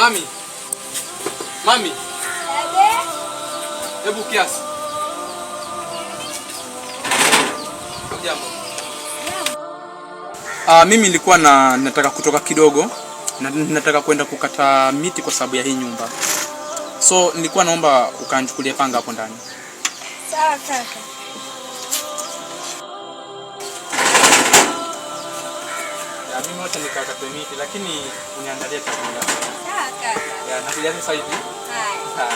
Mami. Mami. Hebu kiasi. Jambo. Mimi nilikuwa nataka kutoka kidogo na nataka kwenda kukata miti kwa sababu ya hii nyumba. So nilikuwa naomba ukanichukulie panga hapo ndani. Sawa kaka. Mimi wote nikakata miti lakini uniandalie chakula. Sawa kaka. Ya, nakuja sasa hivi. Haya.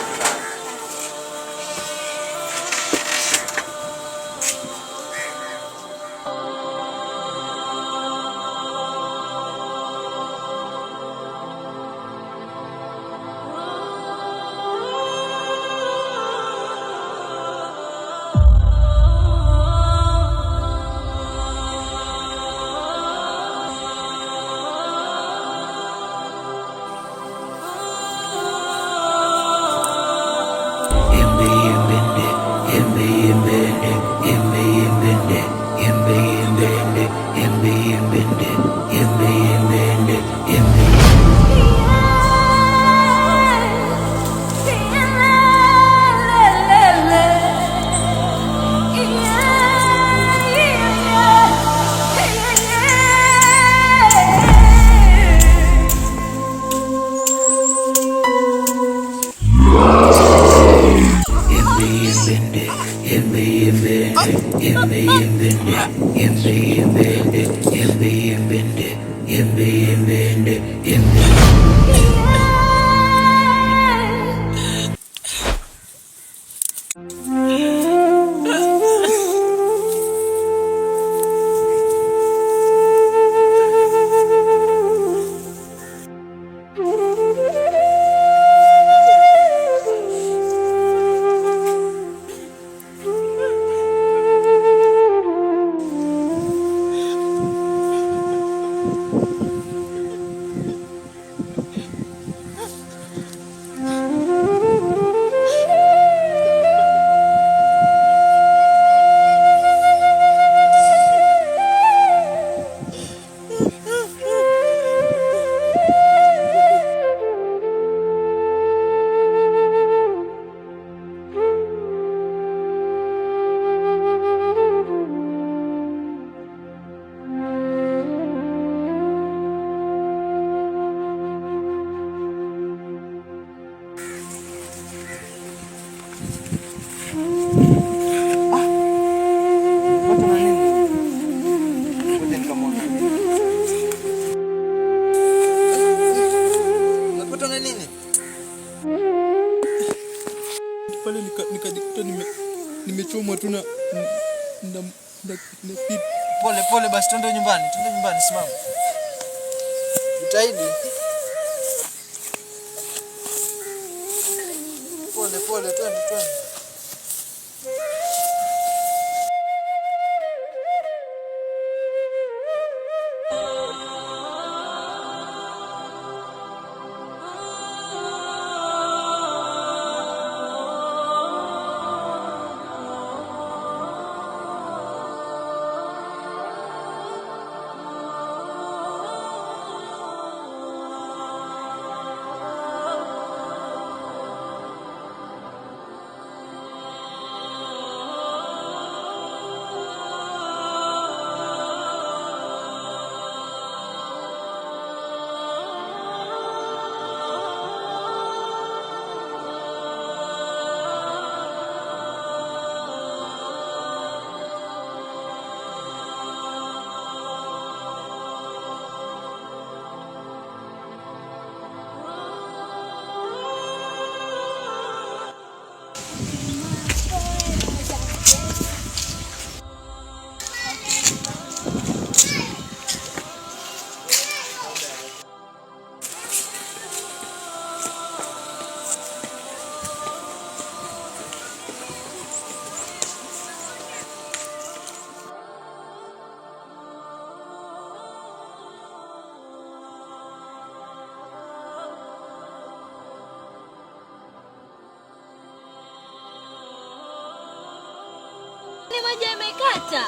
Pale nikajikuta nimechomwa tu na pole basi, twende nyumbani, simama. Jitahidi. Pole, twende. Ni maji yamekata.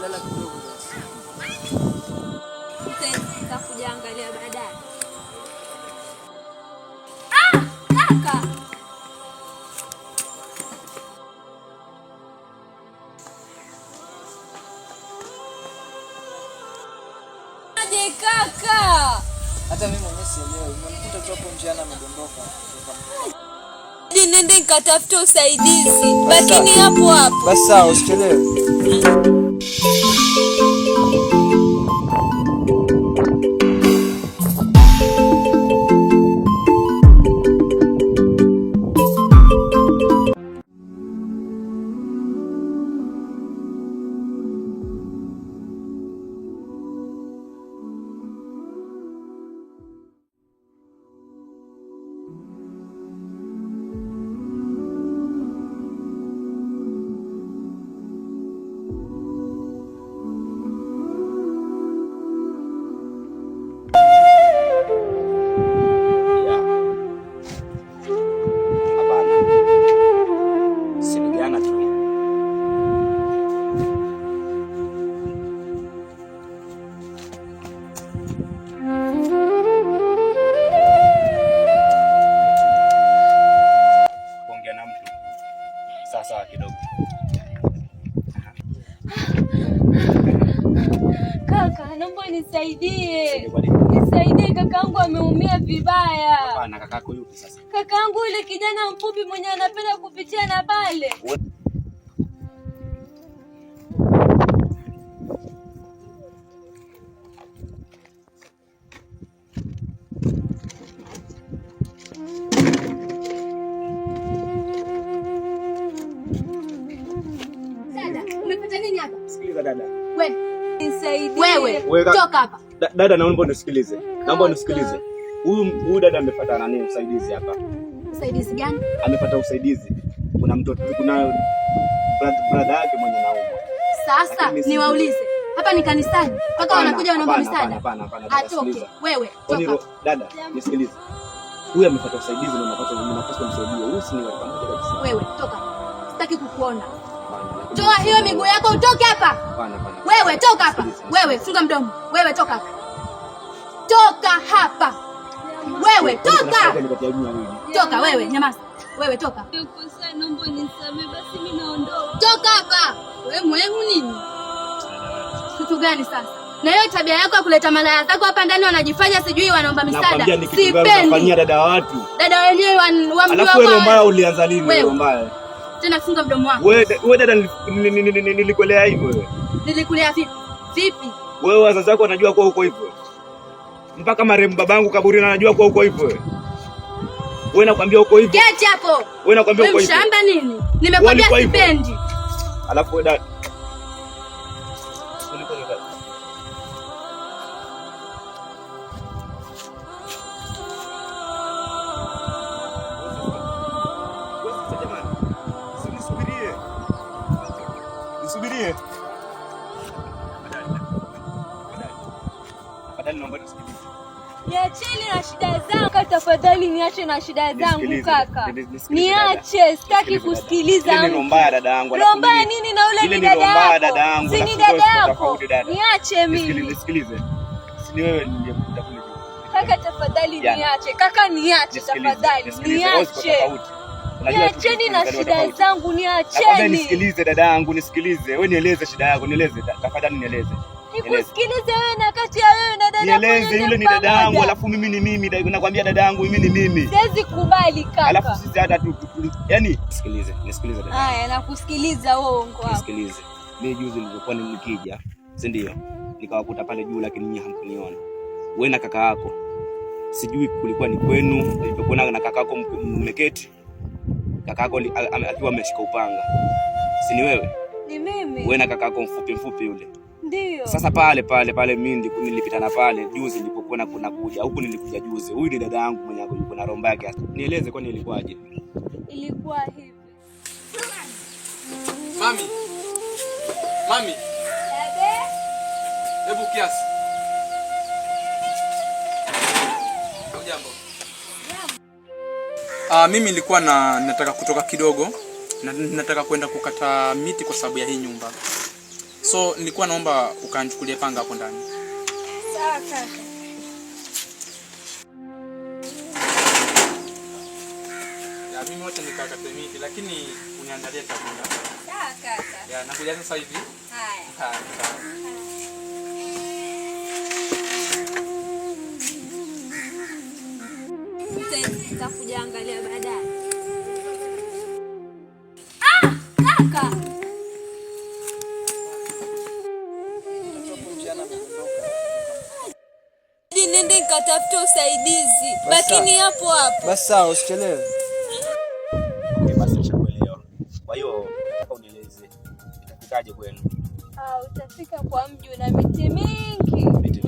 Lala kidogo. kaka. Hata mimi mwenyewe sielewi. Nimemkuta tu hapo njiani amedondoka. Nende nikatafuta usaidizi. Lakini hapo hapo. Basi sawa, usichelewe. Sawa kidogo. Kaka, naomba nisaidie. Nisaidie, kakaangu ameumia vibaya. Hapana, kakako yupi sasa? Kakaangu yule kijana mfupi mwenye anapenda kupitia na pale. Sikiliza dada. Wewe, nisaidie. Wewe, toka hapa. Dada, naomba unisikilize. Naomba unisikilize. Huyu dada amepata nani usaidizi hapa? Usaidizi gani? Amepata usaidizi. Kuna mtoto, kuna brother yake mwenye naumwa. Sasa niwaulize. Hapa ni kanisani. Mpaka wanakuja wanaomba msaada. Hapana. Atoke. Wewe, toka. Dada, nisikilize. Huyu amepata usaidizi na unapaswa msaidie. Huyu si ni wa pamoja kabisa. Wewe, toka. Sitaki kukuona. Toa hiyo miguu yako utoke hapa. Hapana. Wewe toka hapa. Wewe funga mdomo. Wewe toka hapa. Toka hapa. Wewe toka. Toka wewe, nyamaza. Wewe toka. Nikusa, naomba nisamee basi mimi naondoka. Toka hapa. Wewe mwehu nini? Kitu gani sasa? Na hiyo tabia yako ya kuleta malaya zako hapa ndani wanajifanya sijui wanaomba msaada. Sipendi. Dada watu. Dada wenyewe wa mjua. Alafu wewe mbaya ulianza lini wewe mbaya? Tena funga mdomo wako. Wewe dada, nilikulea hivyo wewe. Nilikulea vipi? Wewe wazazi wako wanajua kwa uko hivyo. Mpaka marehemu babangu kaburini anajua kwa uko hivyo wewe. Wewe nakwambia uko hivyo. Keti hapo. Wewe nakwambia uko hivyo. Wewe mshamba nini? Nimekwambia sipendi. Alafu wewe dada. Nisubirie. Badali naomba nisikilize. Niacheni na shida zangu tafadhali, niache na shida zangu kaka. Niache, sitaki kusikiliza. Ile ni mbaya dada yangu. Mbaya nini na ule ni dada yako? Si ni dada yako. Niache mimi. Nisikilize. Si wewe ndiye mtakule. Kaka tafadhali niache. Kaka niache tafadhali. Niache. Niacheni na shida zangu, niacheni. Nisikilize dada yangu, nisikilize. Wewe nieleze shida yako, nieleze tafadhali nieleze. Nikusikilize wewe na kati ya wewe na dada yako. Nieleze, yule ni dada yangu, alafu mimi ni mimi, nakwambia dada yangu mimi ni mimi. Siwezi kubali kaka. Alafu sisi hata yani nisikilize dada. Haya, nakusikiliza wewe uongo wako. Nisikilize. Mimi juzi nilikuwa nikija, si ndio? Nikawakuta pale juu lakini nyinyi hamkuniona. Wewe na kaka yako. Sijui kulikuwa ni kwenu, nilipokuona na kaka yako mmeketi. Kaka yako akiwa ameshika upanga. Si ni wewe? Ni mimi. Wewe na kaka yako mfupi yule. Ndio. Sasa pale mimi nilipitana pale juzi nilipokuwa kuja. Huko nilikuja juzi. Huyu ni dada yangu mwenye yuko na romba yake. Nieleze kwani ilikuwaje? Ilikuwa hivi. Mami. Dada. Hebu kiasi. Jambo. Mimi nilikuwa nataka kutoka kidogo na nataka kwenda kukata miti kwa sababu ya hii nyumba. So nilikuwa naomba ukanichukulie panga hapo ndani. Sawa kaka. Ya mimi wote nikakata miti lakini uniandalie chakula. Sawa kaka. Ya nakuja sasa hivi. Haya. Sawa. nitakuja angalia baadaye. Kaka. Nende nikatafuta usaidizi. Lakini hapo hapo. Basi sawa, usichelewe. Basi nishakuelewa. Kwa hiyo nataka unieleze itafikaje kwenu? Utafika kwa mji na miti mingi.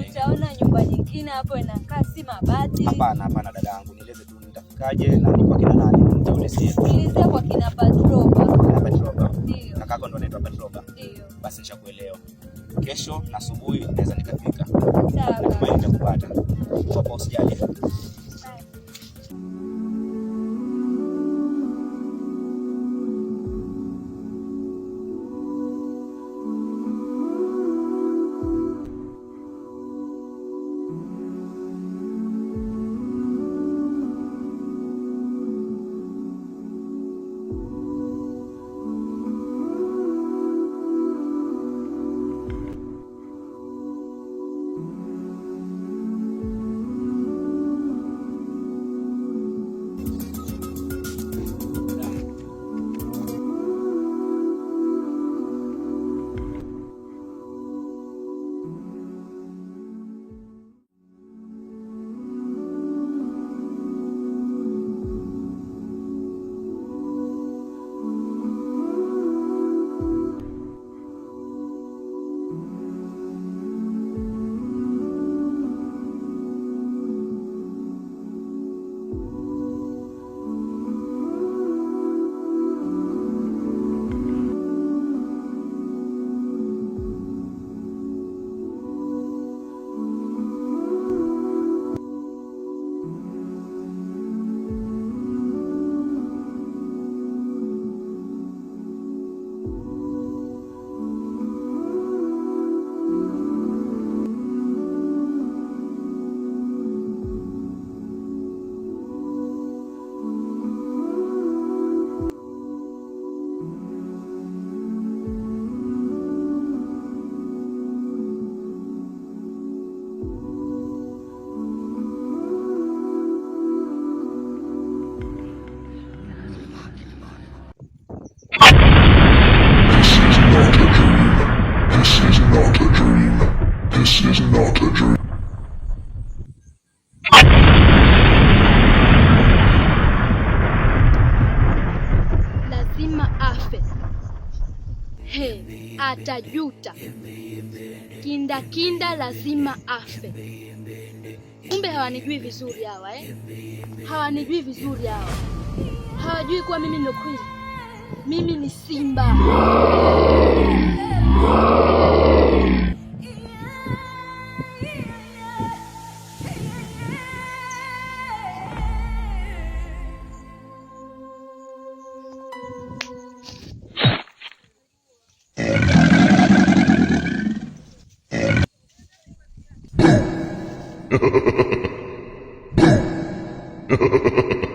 Utaona nyumba nyingine hapo inakaa si mabati. Hapana dadangu, nieleze tu nitafikaje na ni kwa kina nani? Nitaulizia. Ulizia kwa kina Patroba. Kina Patroba? Ndio. Kakako ndo anaitwa Patroba? Ndio. Basi nishakuelewa. Kesho na asubuhi naweza nikafika. Sawa. Natumai nitakupata. Kwa usijali. Atajuta. Kinda lazima afe. Kumbe hawanijui vizuri hawa Hawanijui vizuri hawa. Hawajui kuwa mimi ndo kweli. Mimi ni simba. Ha ha ha ha.